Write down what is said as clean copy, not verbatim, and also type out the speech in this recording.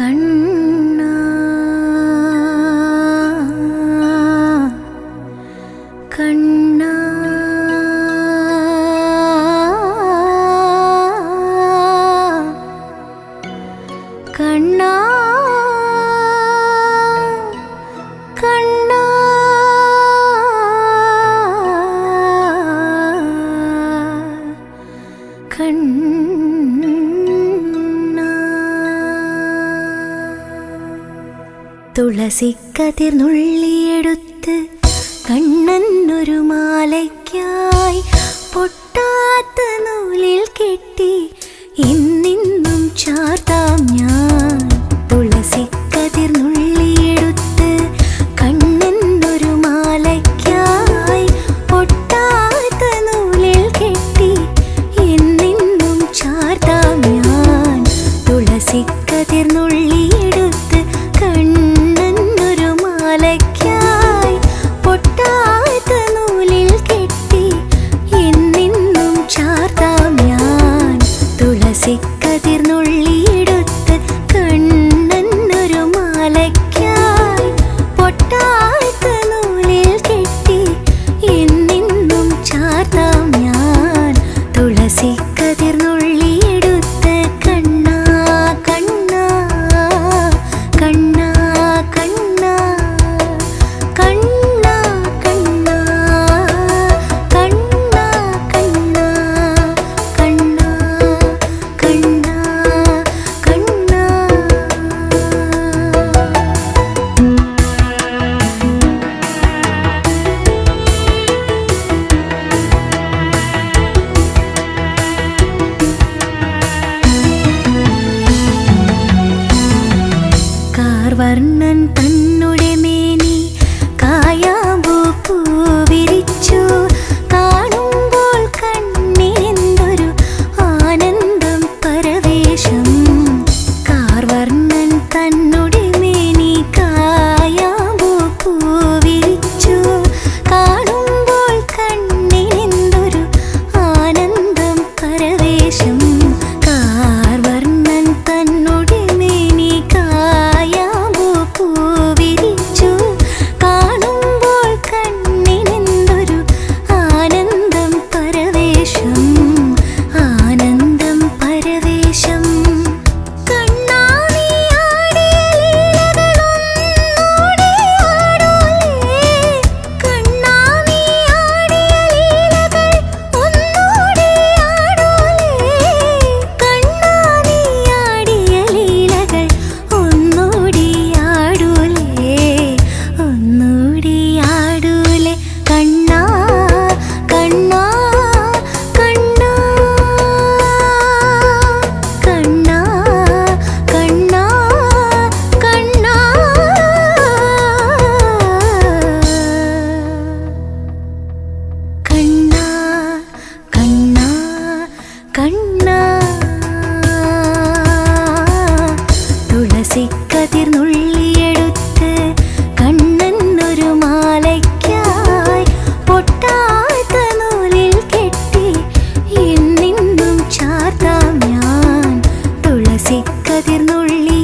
കണ്ണാ കണ്ണാ കണ്ണാ കണ്ണാ തുളസിക്കതിർ നുള്ളിയെടുത്ത് കണ്ണനൊരു മാലയ്ക്കായി പൊട്ടാത്ത നൂലിൽ കെട്ടി ഇന്നിന്നും ചാർത്താം ഞാൻ. തുളസിക്കതിർ നുള്ളിയെടുത്ത് കണ്ണനൊരു മാലയ്ക്കായി പൊട്ടാത്ത നൂലിൽ കെട്ടി ഇന്നിന്നും ചാർത്താം ഞാൻ. തുളസിക്കതിർ നുള്ളിയെടുത്ത് കണ്ണനൊരു മാലയ്ക്കായി പൊട്ടാത്ത നൂലിൽ കെട്ടി എന്നെന്നും ചാർത്താം ഞാൻ. തുളസിക്കതിർ നുള്ളിയെടുത്ത് കണ്ണനൊരു മാലയ്ക്കായി പൊട്ടാത്ത നൂലിൽ കെട്ടി എന്നെന്നും ചാർത്താം ഞാൻ. തുളസിക്കതിർ നുള്ളിയെടുത്ത് കണ്ണാ കണ്ണാ കണ്ണാ കണ്ണാ കണ്ണാ കണ്ണാ കണ്ണാ കണ്ണാ കണ്ണാ കണ്ണാ കണ്ണാ. കാർവർണ്ണൻ തന്നുടെ മേനി കായാമ്പൂ പൂവിരിച്ചു. കാണുമ്പോൾ കണ്ണിനെന്തൊരു ആനന്ദം പരവേശം. കാർവർണ്ണൻ തന്നുടെ മേനി കായാമ്പൂ പൂവിരിച്ചു. കാണുമ്പോൾ കണ്ണിനെന്തൊരു ആനന്ദം പരവേശം. കാർവർണ്ണൻ തന്നുടെ മേനി കായാമ്പൂ പൂവിരിച്ചു. കാണുമ്പോൾ കണ്ണിനെന്തൊരു ആനന്ദം പരവേശം. ആനന്ദം പരവേശം. കണ്ണാ നീ ആടിയ ലീലകളൊന്നൂടെ ആടൂലേ. കണ്ണാ നീ ആടിയ ലീലകൾ ഒന്നൂടെ ആടൂലേ. കണ്ണാ നീ ആടിയ ലീലകൾ ഒന്നൂടെ ആടൂലേ. ഒന്നൂടെ ആടൂലേ. കണ്ണാ കണ്ണാ കണ്ണാ കണ്ണാ കണ്ണാ കണ്ണാ. കണ്ണാ കണ്ണാ കണ്ണാ. തുളസിക്കതിർ നുള്ളിയെടുത്ത് കണ്ണനൊരു മാലയ്ക്കായി പൊട്ടാത്ത നൂലിൽ കെട്ടി എന്നെന്നും ചാർത്താം ഞാൻ. തുളസിക്കതിർ നുള്ളി